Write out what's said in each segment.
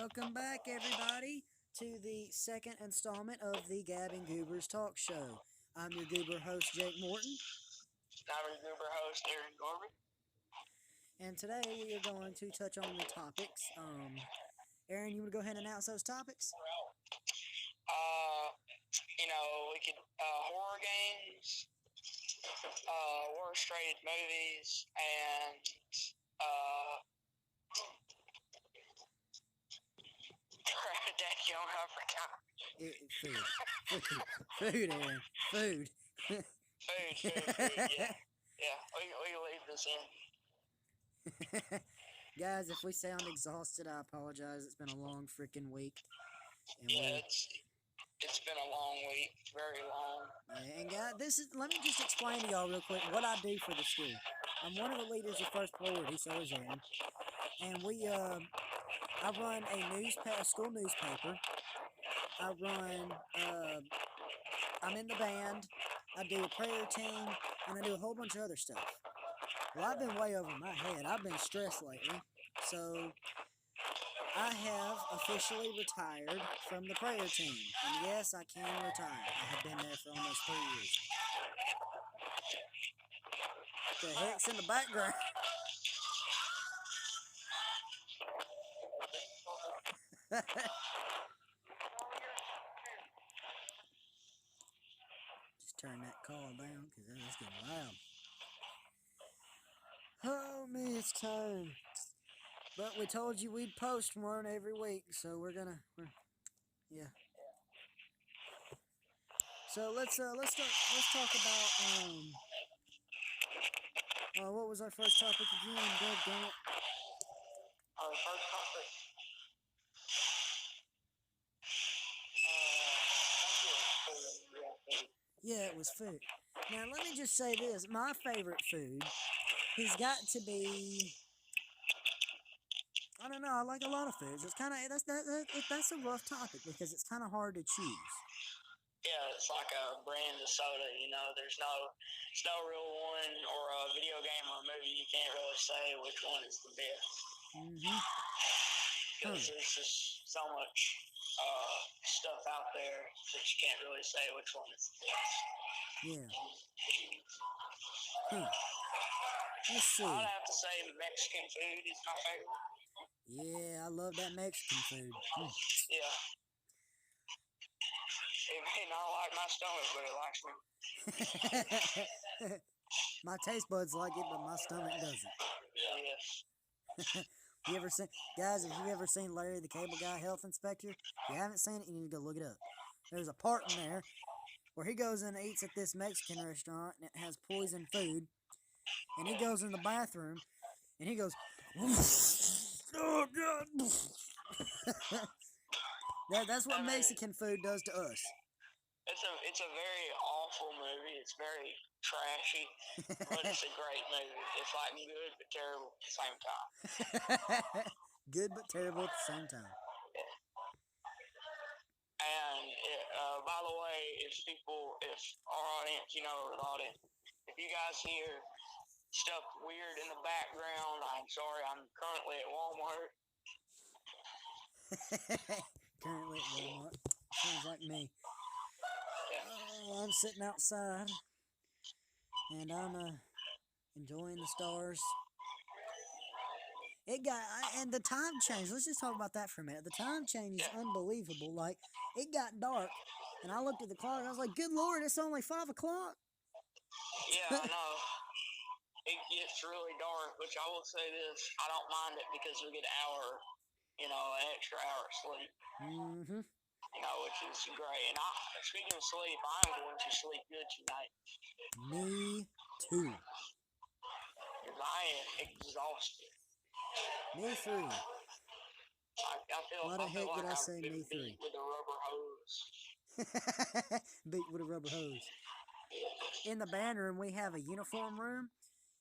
Welcome back, everybody, to the second installment of the Gab and Goobers Talk Show. I'm your Goober host, Jake Morton, I'm your Goober host, Aaron Gorman. and today we are going to touch on the topics. Aaron, you want to go ahead and announce those topics? We could horror games, worst-rated movies, and Daddy, I forgot. Food, Aaron, food. Food, yeah. Yeah, we leave this in. Guys, if we sound exhausted, I apologize. It's been a long freaking week. It's been a long week, very long. And guys, let me just explain to y'all real quick what I do for the school. I'm one of the leaders of First Priority, so is Aaron. And I run a school newspaper. I'm in the band. I do a prayer team, and I do a whole bunch of other stuff. Well, I've been way over my head. I've been stressed lately, so I have officially retired from the prayer team. And yes, I can retire. I have been there for almost 3 years. The heck's in the background? Just turn that call down because that's getting loud. Oh, me, it's time. But we told you we'd post one every week, so yeah. So let's talk about what was our first topic again? Damn it. Our first topic. Yeah, it was food. Now let me just say this: my favorite food has got to be. I don't know. I like a lot of foods. It's kind of that's a rough topic because it's kind of hard to choose. Yeah, it's like a brand of soda. There's no real one, or a video game or a movie. You can't really say which one is the best. Because there's just so much stuff out there that you can't really say which one is the best. Yeah. Let's see. I'd have to say Mexican food is my favorite. Yeah, I love that Mexican food. Yeah. It may not like my stomach, but it likes me. My taste buds like it, but my stomach doesn't. Yes. Guys, have you ever seen Larry the Cable Guy Health Inspector? If you haven't seen it, you need to go look it up. There's a part in there where he goes in and eats at this Mexican restaurant, and it has poison food. And he goes in the bathroom, and he goes, oh, God. That's what Mexican food does to us. It's a very awful movie. It's very trashy, but it's a great movie. It's like good but terrible at the same time. Good but terrible at the same time. Yeah. And by the way, if our audience, or the audience, if you guys hear stuff weird in the background, I'm sorry. I'm currently at Walmart. Currently at Walmart. Sounds like me. I'm sitting outside, and I'm enjoying the stars. And the time change. Let's just talk about that for a minute. The time change is unbelievable. Like, it got dark, and I looked at the clock, and I was like, good Lord, it's only 5 o'clock. Yeah, I know. It gets really dark, which I will say this, I don't mind it because we get an extra hour of sleep. Mm-hmm. Which is great. And speaking of sleep, I'm going to sleep good tonight. Me too. Because I am exhausted. Me three. I feel Why the heck like did I I've say been me three? beat with a rubber hose. Beat with a rubber hose. In the band room, we have a uniform room.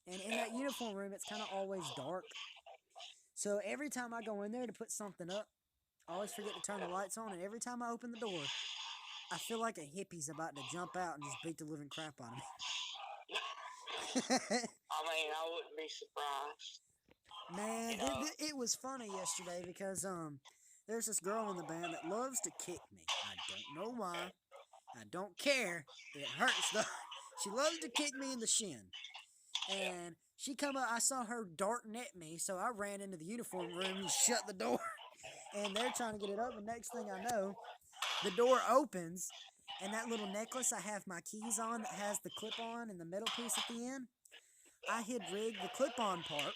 And in that uniform room, it's kind of always dark. So every time I go in there to put something up, I always forget to turn the lights on. And every time I open the door, I feel like a hippie's about to jump out and just beat the living crap out of me. I wouldn't be surprised. Man, it was funny yesterday because there's this girl in the band that loves to kick me. I don't know why. I don't care. It hurts though. She loves to kick me in the shin. And she come up, I saw her darting at me, so I ran into the uniform room and shut the door. And they're trying to get it open. Next thing I know, the door opens, and that little necklace I have my keys on that has the clip-on and the metal piece at the end, I had rigged the clip-on part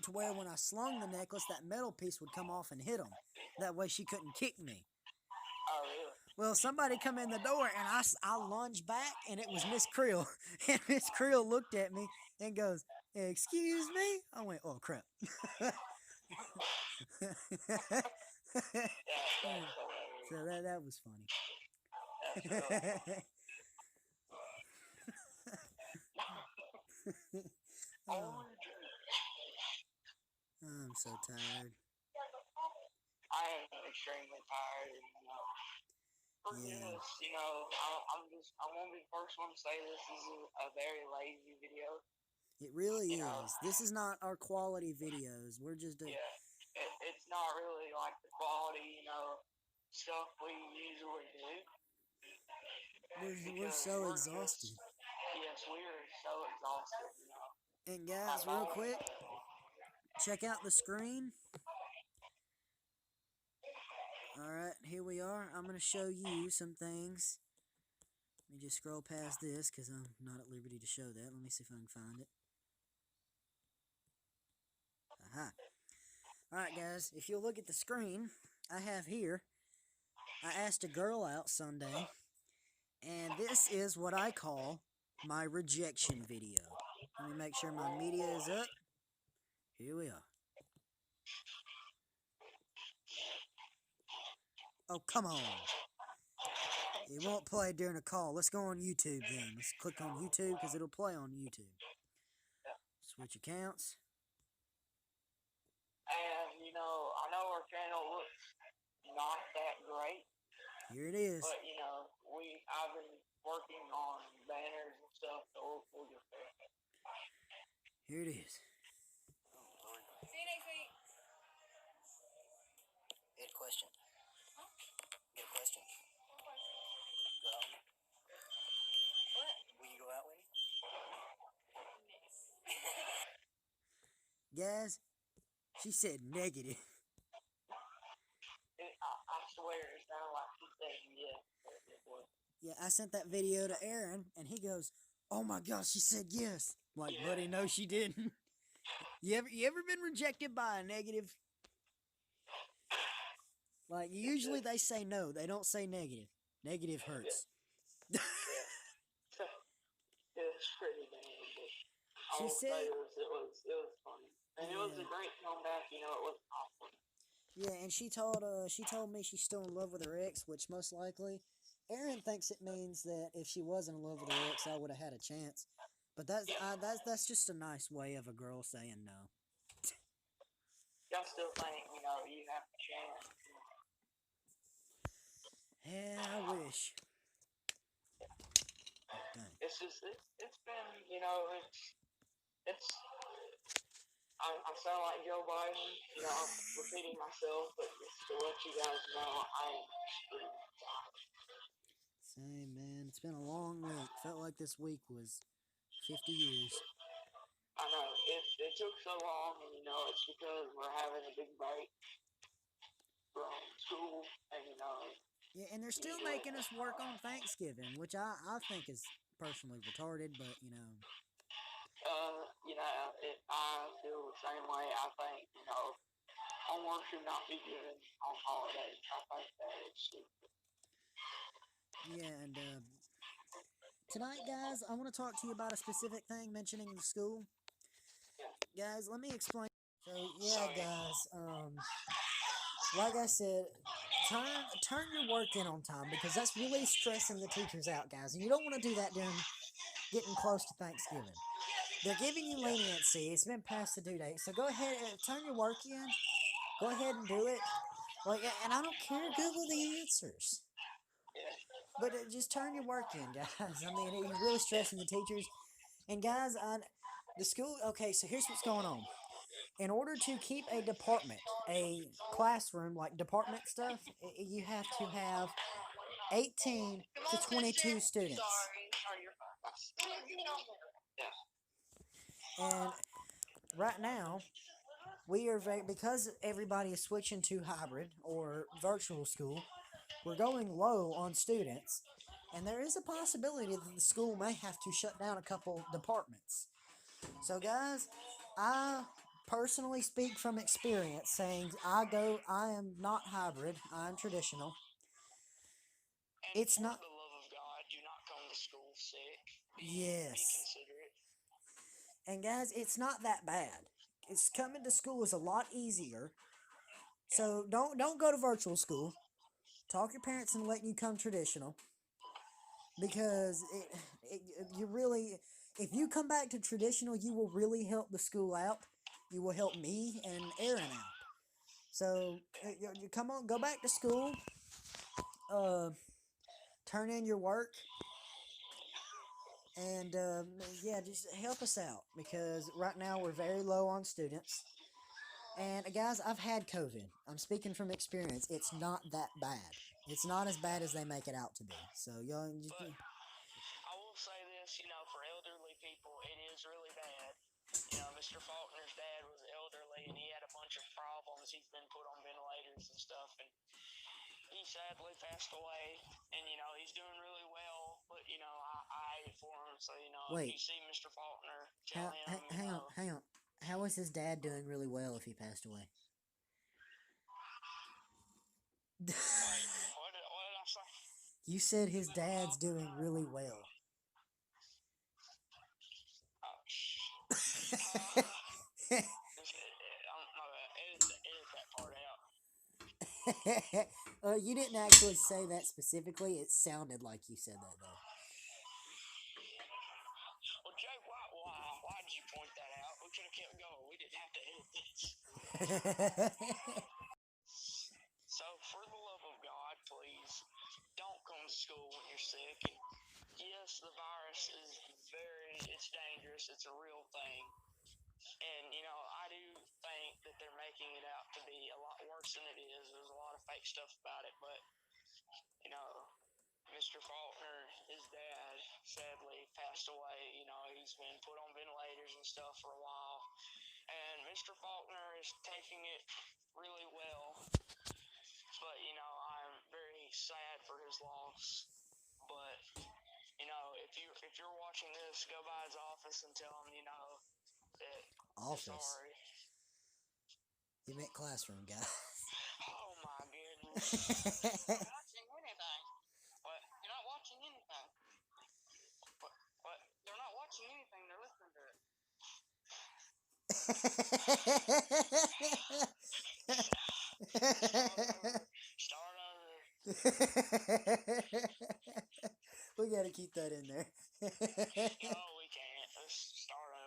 to where when I slung the necklace, that metal piece would come off and hit them. That way she couldn't kick me. Oh, really? Well, somebody come in the door, and I lunged back, and it was Miss Creel. And Miss Creel looked at me and goes, "Excuse me?" I went, "Oh, crap." So that was funny. Oh, I'm so tired. I am extremely tired. Forgiveness, I won't be the first one to say this is a very lazy video. It really is. This is not our quality videos. We're just it's not really like the quality, stuff we usually do. We're so exhausted. Yes, we are so exhausted, And guys, real quick, check out the screen. Alright, here we are. I'm going to show you some things. Let me just scroll past this because I'm not at liberty to show that. Let me see if I can find it. Aha. Alright guys, if you'll look at the screen, I have here, I asked a girl out Sunday, and this is what I call my rejection video. Let me make sure my media is up. Here we are. Oh, come on. It won't play during a call. Let's go on YouTube then. Let's click on YouTube because it'll play on YouTube. Switch accounts. And, I know our channel looks not that great. Here it is. But, I've been working on banners and stuff, so we'll get there. Here it is. See you next week. Good question. Huh? Good question. What question? Go out. What? Will you go out with me? Next. Guys, she said negative. I swear, it sounded like she said yes. Yeah, I sent that video to Aaron, and he goes, "Oh my gosh, she said yes." Like, buddy, no, she didn't. You ever been rejected by a negative? Like, usually they say no. They don't say negative. Negative hurts. Yeah. It's pretty bad, but I She will said- say it was funny. And it was a great comeback, it was awesome. Yeah, and she told me she's still in love with her ex, which most likely, Aaron thinks it means that if she wasn't in love with her ex, I would have had a chance. But that's just a nice way of a girl saying no. Y'all still think, you have a chance. Yeah, I wish. Dang. It's just, it's been, it's, I sound like Joe Biden, I'm repeating myself, but just to let you guys know, I am extremely tired. Same, man. It's been a long week. Felt like this week was 50 years. I know, it took so long, and it's because we're having a big break from school, and Yeah, and they're still making us work on Thanksgiving, which I think is personally retarded, but I feel the same way. I think, homework should not be given on holidays. I think that is stupid. yeah, and tonight, guys, I want to talk to you about a specific thing mentioning the school. Guys, let me explain. So, yeah, guys, like I said, turn your work in on time because that's really stressing the teachers out, guys. And you don't want to do that during getting close to Thanksgiving. They're giving you leniency. It's been past the due date. So go ahead and turn your work in. Go ahead and do it. Like, and I don't care. Google the answers. But just turn your work in, guys. I mean, you're really stressing the teachers. And guys, the school, okay, so here's what's going on. in order to keep a department, a classroom like department stuff, you have to have 18 to 22 students. Sorry, you're fine. Yeah. And right now, we are because everybody is switching to hybrid or virtual school, we're going low on students, and there is a possibility that the school may have to shut down a couple departments. So, guys, I personally speak from experience, saying I am not hybrid, I'm traditional. And It's for not, the love of God, do not come to school sick. Be yes. considerate. And, guys, it's not that bad. It's coming to school is a lot easier. So don't go to virtual school. Talk your parents and let you come traditional because you really, if you come back to traditional, you will really help the school out. You will help me and Aaron out. So you come on, go back to school. Uh, Turn in your work, and yeah, just help us out because right now we're very low on students. And guys, I've had COVID. I'm speaking from experience. It's not that bad. It's not as bad as they make it out to be. So y'all, But I will say this, for elderly people, it is really bad. Mr. Faulkner's dad was elderly and he had a bunch of problems. He's been put on ventilators and stuff, and he sadly passed away. And he's doing really well. But I hate for him. So if wait. you see Mr. Faulkner, tell him. Hang on. How was his dad doing really well if he passed away? Wait, what did I say? You said his dad's doing really well. Edit that part out. You didn't actually say that specifically. It sounded like you said that though. Well, Jake, why did you point that out? We could have kept going. We didn't have to edit this. So, for the love of God, please don't come to school when you're sick. And yes, the virus is it's dangerous. It's a real thing. And, I do think that they're making it out to be a lot worse than it is. There's a lot of fake stuff about it. But, Mr. Faulkner, his dad, sadly passed away. He's been put on ventilators and stuff for a while. And Mr. Faulkner is taking it really well. But, I'm very sad for his loss. But, if you're watching this, go by his office and tell him, that Office. Sorry. You meant classroom, guy. Oh my goodness. You're not watching anything. What? You're not watching anything. What? They're not watching anything. They're listening to it. Start over. We gotta keep that in there. No, we can't. Let's start over.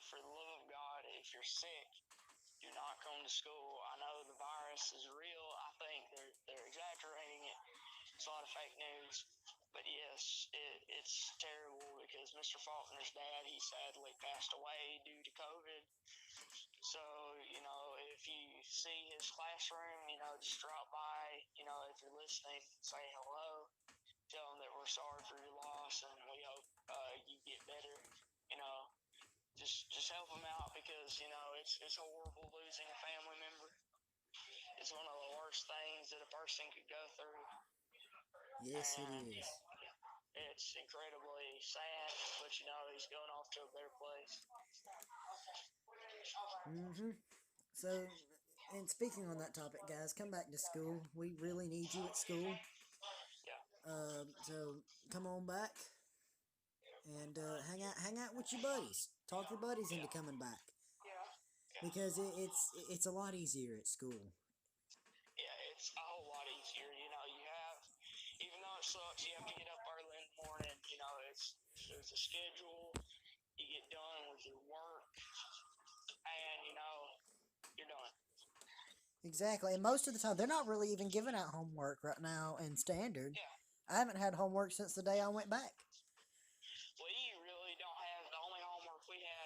For the love of God, if you're sick, do not come to school. I know the virus is real. I think they're exaggerating it. It's a lot of fake news. But yes, it's terrible because Mr. Faulkner's dad, he sadly passed away due to COVID. So, if you see his classroom, just drop by. If you're listening, say hello. Tell them that we're sorry for your loss and we hope you get better. Just help them out because it's horrible losing a family member. It's one of the worst things that a person could go through. Yes, it is. It's incredibly sad, but he's going off to a better place. So, and speaking on that topic, guys, come back to school. We really need you at school. Yeah. So come on back and hang out with your buddies. Talk your buddies into coming back because it's a lot easier at school. Yeah, it's a whole lot easier. Even though it sucks, you have to get up early in the morning. There's a schedule. You get done with your work, and you're done. Exactly, and most of the time they're not really even giving out homework right now in standard. Yeah. I haven't had homework since the day I went back. We really don't have. The only homework we have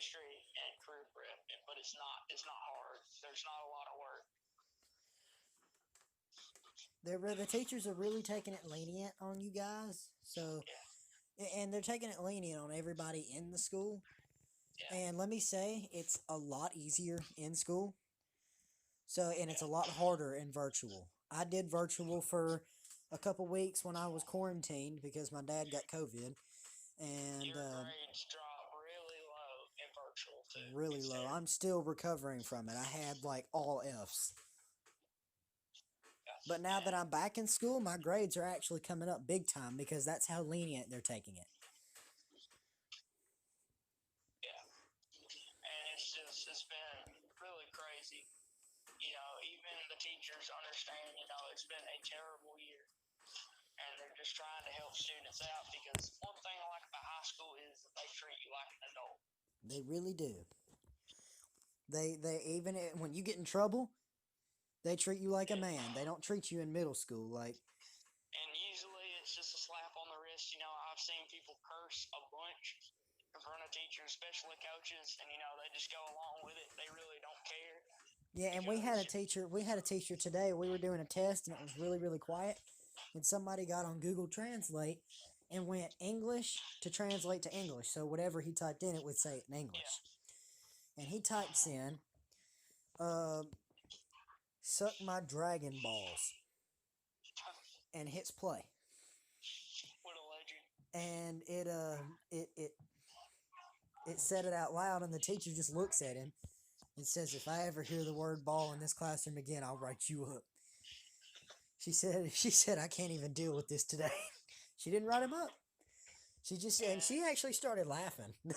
history and career prep, but it's not hard. There's not a lot of work. The teachers are really taking it lenient on you guys. So, and they're taking it lenient on everybody in the school. Yeah. And let me say, it's a lot easier in school. So, and it's a lot harder in virtual. I did virtual for a couple weeks when I was quarantined because my dad got COVID. And Your grades drop really low in virtual too. really low. I'm still recovering from it. I had like all F's. But now that I'm back in school, my grades are actually coming up big time because that's how lenient they're taking it. Yeah. And it's been really crazy. You know, even the teachers understand, you know, it's been a terrible year. And they're just trying to help students out because one thing I like about high school is that they treat you like an adult. They really do. They even when you get in trouble, they treat you like a man. They don't treat you in middle school like. And usually it's just a slap on the wrist. You know, I've seen people curse a bunch in front of teachers, especially coaches, and you know they just go along with it. They really don't care. Yeah, and we had a teacher. We had a teacher today. We were doing a test, and it was really quiet. And somebody got on Google Translate and went English to translate to English. So whatever he typed in, it would say it in English. And he types in, "Suck my Dragon Balls," and hits play. What a legend! And it said it out loud, and the teacher just looks at him and says, "If I ever hear the word ball in this classroom again, I'll write you up." She said, "I can't even deal with this today." She didn't write him up. She actually started laughing. And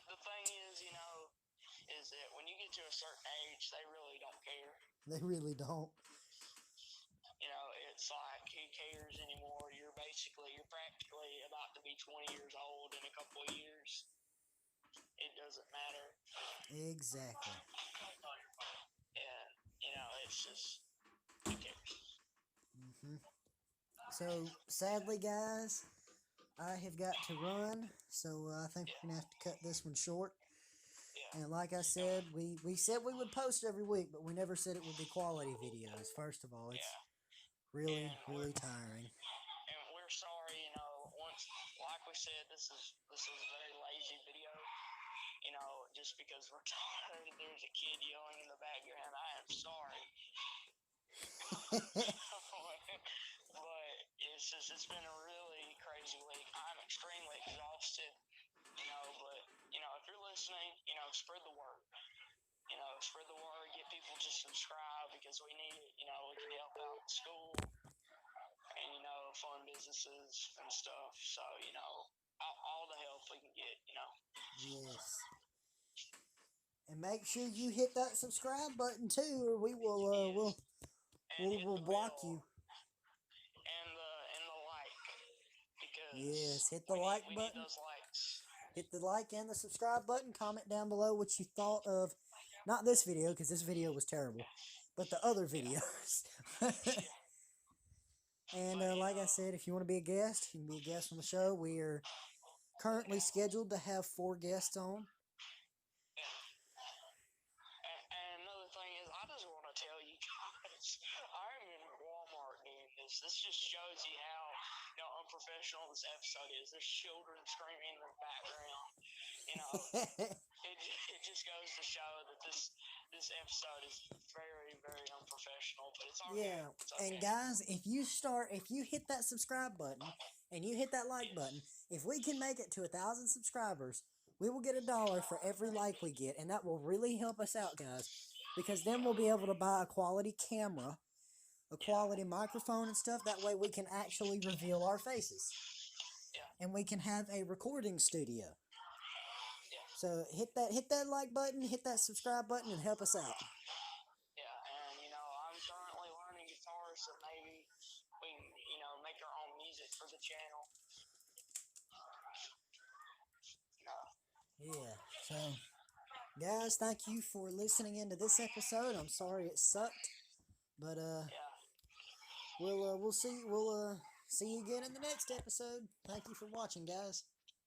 the thing is, you know, is that when you get to a certain age, they really don't care. They really don't. You know, it's like, who cares anymore? You're practically about to be 20 years old in a couple of years. It doesn't matter. Exactly. And, you know, it's just, who cares? So, sadly, guys, I have got to run. So, I think we're going to have to cut this one short. Yeah. And like I said, we said we would post every week, but we never said it would be quality videos. First of all, it's really tiring. And we're sorry, you know, like we said, this is a very lazy video. You know, just because we're tired, there's a kid yelling in the background. I am sorry. But it's been a really crazy week. I'm extremely exhausted, you know, but, you know, if you're listening, you know, spread the word. You know, spread the word, get people to subscribe because we need it. You know, we can help out the school and, you know, fund businesses and stuff. So, you know, all the help we can get, you know. Yes. And make sure you hit that subscribe button too, or we will we'll block you. And the like, because yes, hit the like button. Need those likes. Hit the like and the subscribe button. Comment down below what you thought of, not this video because this video was terrible, but the other videos. And like I said, if you want to be a guest, you can be a guest on the show. We are currently scheduled to have 4 guests on. And another thing is, I just want to tell you guys, I'm in Walmart doing this. This just shows you how, you know, unprofessional this episode is. There's children screaming in the background. You know, it just goes to show that this episode is very, very unprofessional. But it's okay. Yeah, It's okay. and guys, if you hit that subscribe button and you hit that like button, if we can make it to 1,000 subscribers, we will get $1 for every like we get, and that will really help us out, guys. Because then we'll be able to buy a quality camera, a quality microphone and stuff. That way we can actually reveal our faces. And we can have a recording studio. So hit that like button, hit that subscribe button, and help us out. Yeah, and you know, I'm currently learning guitar, so maybe we can, you know, make our own music for the channel. Yeah. So, guys, thank you for listening into this episode. I'm sorry it sucked, but we'll see you again in the next episode. Thank you for watching, guys.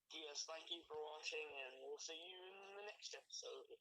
Yes, thank you for watching, and we'll we'll see you in the next episode.